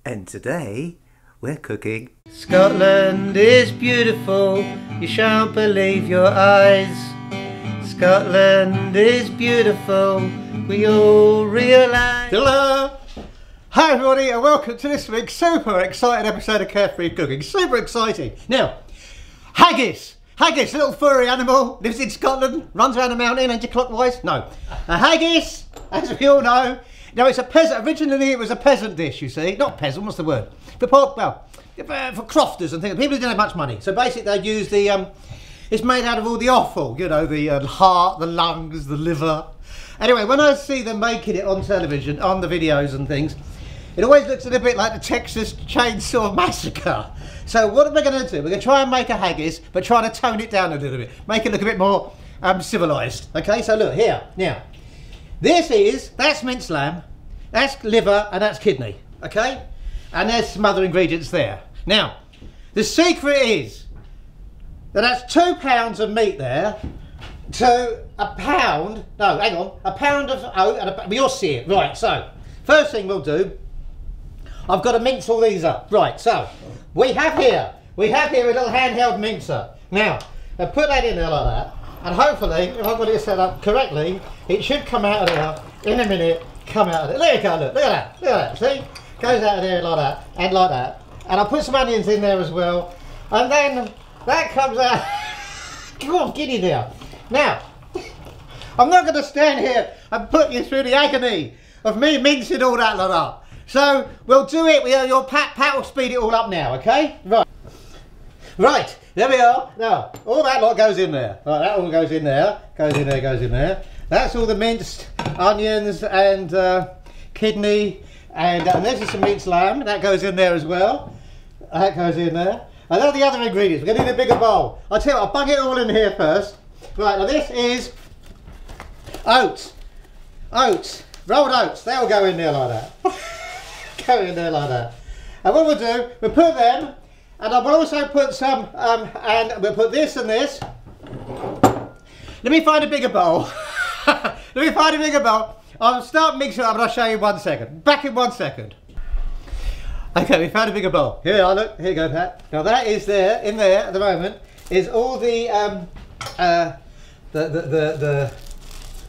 And today we're cooking. Scotland is beautiful, you shan't believe your eyes. Scotland is beautiful, we all realise. Hello! Hi everybody and welcome to this week's super exciting episode of Carefree Cooking. Super exciting! Now, Haggis! Haggis, little furry animal, lives in Scotland, runs around the mountain anti-clockwise. No. A haggis, as we all know. Now it's a peasant, originally it was a peasant dish, you see. Not peasant, what's the word? For crofters and things, people who didn't have much money. So basically they use the, it's made out of all the offal, you know, the heart, the lungs, the liver. Anyway, when I see them making it on television, on the videos and things, it always looks a little bit like the Texas Chainsaw Massacre. So what are we going to do? We're going to try and make a haggis, but try to tone it down a little bit. Make it look a bit more civilised. Okay, so look, here, now. That's minced lamb, that's liver, and that's kidney. Okay? And there's some other ingredients there. Now, the secret is that that's 2 pounds of meat there to a pound, no, hang on, a pound of oat, and you'll see it. Right, so, first thing we'll do, I've got to mince all these up. Right, so, we have here a little handheld mincer. Now, I put that in there like that, and hopefully, if I've got it set up correctly, it should come out of there in a minute, come out of there. There you go, look at that, see? Goes out of there like that, and like that. And I'll put some onions in there as well. And then, that comes out. Come on, get in there. Now, I'm not going to stand here and put you through the agony of me mincing all that lot up. So, we'll do it, your Pat will speed it all up now, okay? Right, there we are. Now, all that lot goes in there. Right, that all goes in there, goes in there. That's all the minced onions and kidney, and this is some minced lamb. That goes in there as well. That goes in there. And then the other ingredients. We're going to need a bigger bowl. I'll tell you what, I'll bung it all in here first. Right, now this is oats. Oats. Rolled oats. They'll go in there like that. Go in there like that. And what we'll do, we'll put them, and I will also put some, and we'll put this and this. Let me find a bigger bowl. Let me find a bigger bowl. I'll start mixing it up and I'll show you in 1 second. Back in 1 second. Okay, we found a bigger bowl. Here we are, look. Here you go, Pat. Now that is there, in there at the moment, is all the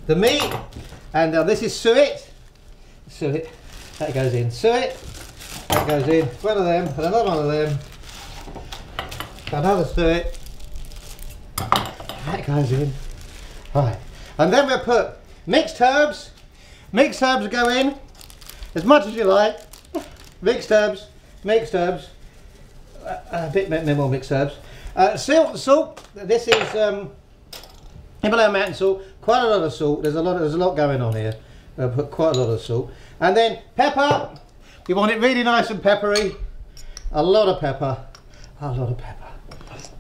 meat. And this is suet. Suet. That goes in. Suet. That goes in. One of them, and another one of them. Another suet. That goes in. Right. And then we'll put mixed herbs. Mixed herbs go in as much as you like. Mixed herbs. A bit more mixed herbs. Salt. This is Himalayan mountain salt. Quite a lot of salt. There's a lot going on here. I'll put quite a lot of salt. And then pepper. You want it really nice and peppery. A lot of pepper.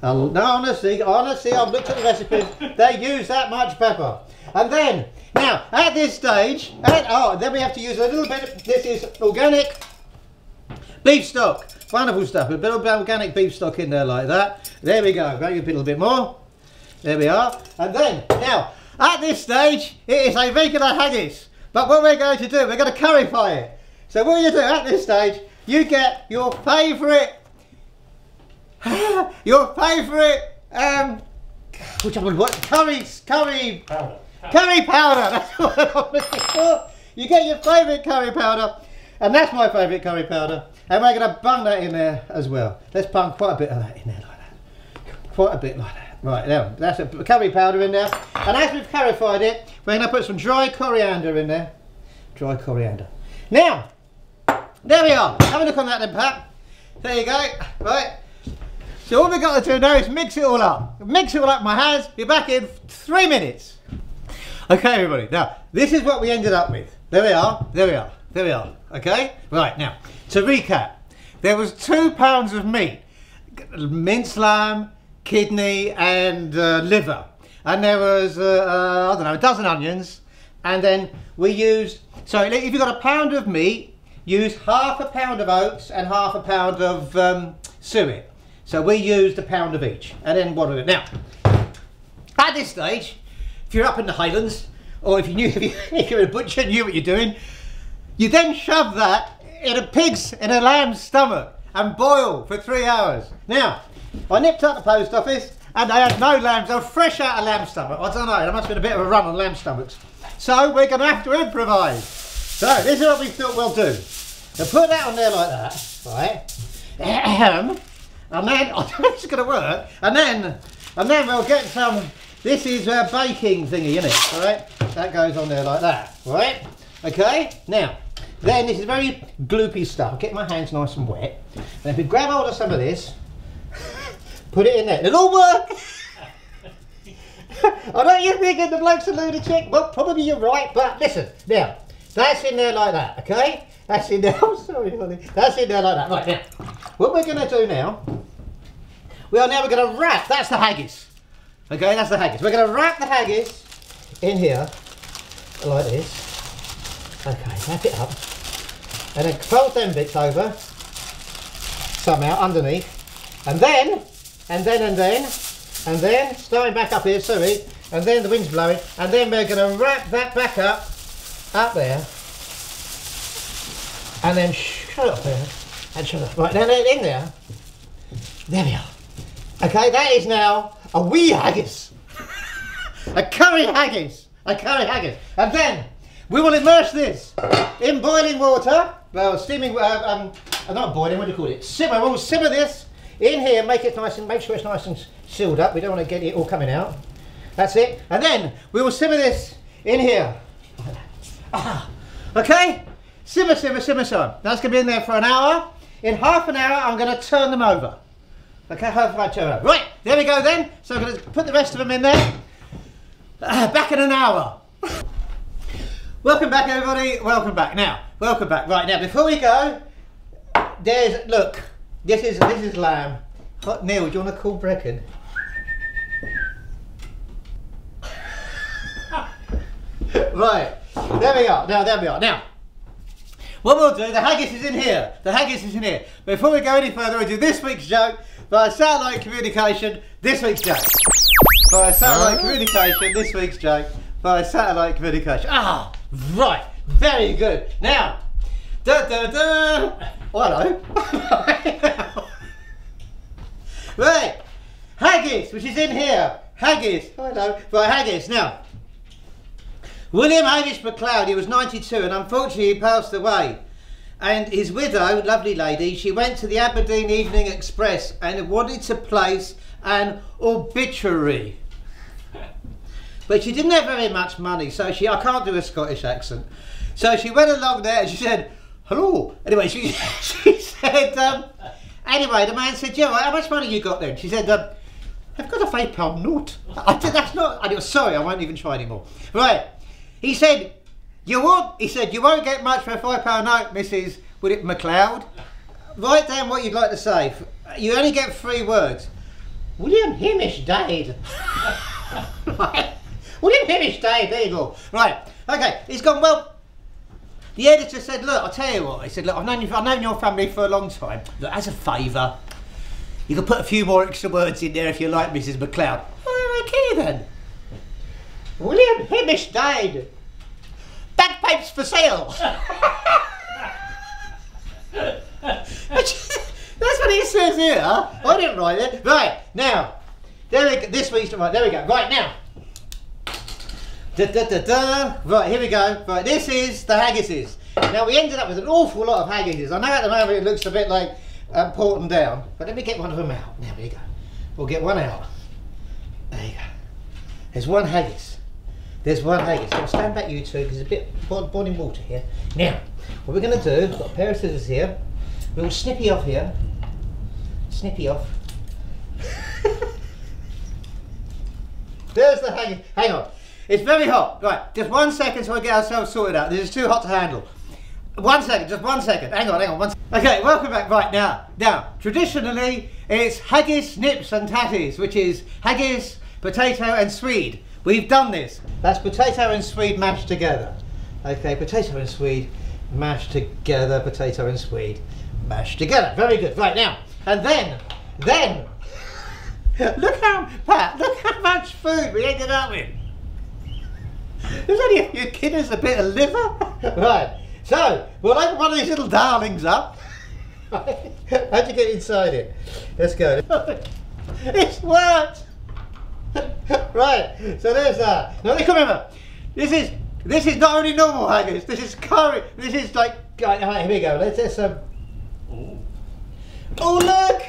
No, honestly, I've looked at the recipes. They use that much pepper. And then, now, at this stage, then we have to use a little bit, this is organic beef stock. Wonderful stuff. A bit of organic beef stock in there like that. There we go. Maybe a little bit more. There we are. And then, now, at this stage, it is a regular haggis. But what we're going to do, we're going to curryfy it. So what you do at this stage, you get your favourite, which one? What? Curry powder. Curry powder. That's what I'm looking for. You get your favourite curry powder, and that's my favourite curry powder. And we're going to bung that in there as well. Let's bung quite a bit of that in there like that. Quite a bit like that. Right, now, that's a curry powder in there. And as we've currified it, we're going to put some dry coriander in there. Dry coriander. Now, there we are. Have a look on that then, Pat. There you go. Right. So all we've got to do now is mix it all up. Mix it all up in my hands. Be back in 3 minutes. Okay, everybody. Now, this is what we ended up with. There we are. Okay? Right, now, to recap. There was 2 pounds of meat. Minced lamb, kidney and liver. And there was, I don't know, a dozen onions. And then we used, so if you've got a pound of meat, use half a pound of oats and half a pound of suet. So we used a pound of each. And then what do we do? Now, at this stage, if you're up in the Highlands, or if you're a butcher and knew what you're doing, you then shove that in a lamb's stomach and boil for 3 hours. Now, I nipped up the post office and they had no lambs. They were fresh out of lamb stomach. I don't know, there must have been a bit of a run on lamb stomachs. So we're going to have to improvise. So this is what we thought we'll do. We'll put that on there like that, right? And then, I don't know if it's going to work. And then we'll get some, this is a baking thingy, isn't it? Right? That goes on there like that, right? Okay, now, then this is very gloopy stuff. Get my hands nice and wet. And if we grab hold of some of this, put it in there. It'll all work! I know you're thinking the bloke's a lunatic. Well, probably you're right, but listen. Now, that's in there like that, okay? That's in there. I'm sorry, honey. That's in there like that. Right, now, what we're going to do now, we're going to wrap, that's the haggis. Okay, that's the haggis. We're going to wrap the haggis in here, like this. Okay, wrap it up. And then fold them bits over, somehow, underneath. And then, starting back up here, sorry, and then the wind's blowing, and then we're going to wrap that back up there, and then shut up there, and shut up. Right, now in there, there we are. Okay, that is now a wee haggis. A curry haggis. A curry haggis. And then we will immerse this in boiling water. Well, steaming, not boiling, what do you call it? Simmer. We'll simmer this in here, make it nice and make sure it's nice and sealed up. We don't want to get it all coming out. That's it. And then we will simmer this in here. Okay? Simmer, simmer, simmer, simmer. That's going to be in there for an hour. In half an hour, I'm going to turn them over. Okay, half an hour, turn them over. Right, there we go then. So I'm going to put the rest of them in there. Back in an hour. Welcome back, everybody. Welcome back. Now, welcome back. Right, now, before we go, look, this is lamb. Neil, do you want to call Brecken? Right, there we are. Now, there we are. Now, what we'll do, the haggis is in here. The haggis is in here. Before we go any further, we'll do this week's joke via satellite communication. This week's joke. Via satellite communication. This week's joke via satellite communication. Ah, right. Very good. Now, hello. Right, haggis, which is in here. Haggis. Hello. Right, haggis. Now, William Hamish McLeod, he was 92 and unfortunately he passed away. And his widow, lovely lady, she went to the Aberdeen Evening Express and wanted to place an obituary. But she didn't have very much money, so I can't do a Scottish accent. So she went along there and she said, hello. Anyway, she said, anyway, the man said, yeah, how much money you got then? She said, I've got a £5 note. I said, that's not, I was sorry, I won't even try anymore. Right. He said, you won't get much for a £5 note, Mrs. McLeod. Write down what you'd like to say. You only get 3 words. William Hamish died. Right. William Hamish died, there you go. Right, okay, he's gone, well, the editor said, look, I'll tell you what. He said, look, I've known your family for a long time. Look, as a favour, you can put a few more extra words in there if you like, Mrs. McLeod. Oh, okay then. William Hamish died. Bagpipes for sale. That's what he says here. I didn't write it. Right, now, this week's, right, there we go. Right, now. Right, here we go. Right, this is the haggises. Now, we ended up with an awful lot of haggises. I know at the moment it looks a bit like poured them down, but let me get one of them out. There we go. We'll get one out. There you go. There's one haggis. There's one haggis. Now stand back, you two, because there's a bit boiling water here. Now, what we're going to do, we've got a pair of scissors here. We'll snippy off here. Snippy off. There's the haggis. Hang on. It's very hot. Right, just 1 second so we get ourselves sorted out. This is too hot to handle. 1 second, just 1 second. Hang on, 1 second. Okay, welcome back. Right, now, traditionally, it's haggis, nips and tatties, which is haggis, potato and swede. We've done this. That's potato and swede mashed together. Okay, potato and swede mashed together, potato and swede mashed together. Very good. Right, now, and then, look how much food we ended up with. There's only a few kidneys, a bit of liver. Right, So, we'll open one of these little darlings up. How'd you get inside it? Let's go. It's worked! Right, so there's that. Now, remember, this is not only normal haggis, this is curry, this is like, right, here we go, let's do some. Oh, look!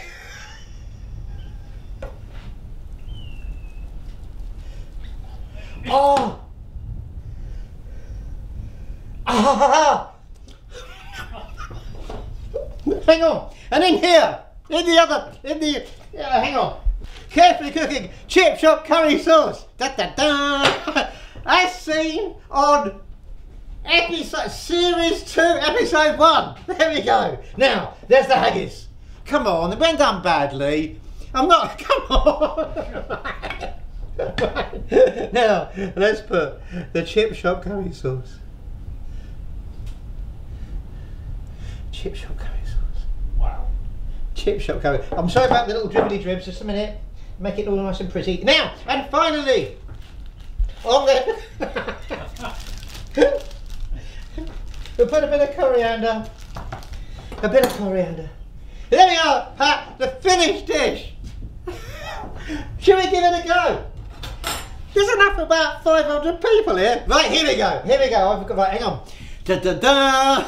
Oh! Ah! Hang on, and in here, hang on. Carefree cooking chip shop curry sauce. Da da da. As seen on episode series 2, episode 1. There we go. Now there's the haggis. Come on, they've been done badly. I'm not. Come on. Now let's put the chip shop curry sauce. Chip shop curry sauce. Wow. Chip shop curry. I'm sorry about the little dribbly dribs. Just a minute. Make it all nice and pretty. Now, and finally, on the we'll put a bit of coriander. A bit of coriander. There we are, Pat, the finished dish. Shall we give it a go? There's enough for about 500 people here. Right, here we go. Here we go. I forgot. Right, hang on. Da da da.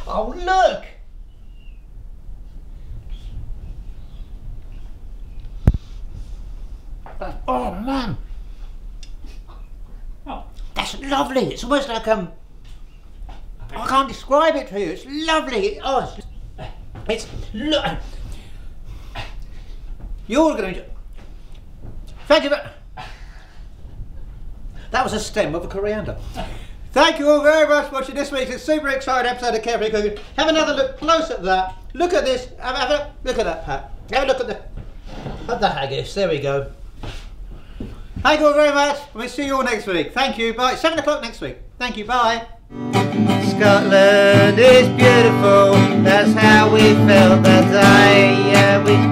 Oh, look. Oh man, that's lovely. It's almost like I can't describe it to you. It's lovely. It's you're going to. Thank you. That was a stem of a coriander. Thank you all very much for watching this week's super exciting episode of Carefree Cooking. Have another look close at that. Look at this. Have a look at that, Pat. Have a look at the haggis. There we go. Thank you all very much. We'll see you all next week. Thank you. Bye. 7 o'clock next week. Thank you. Bye. Scotland is beautiful. That's how we felt that day. Yeah, we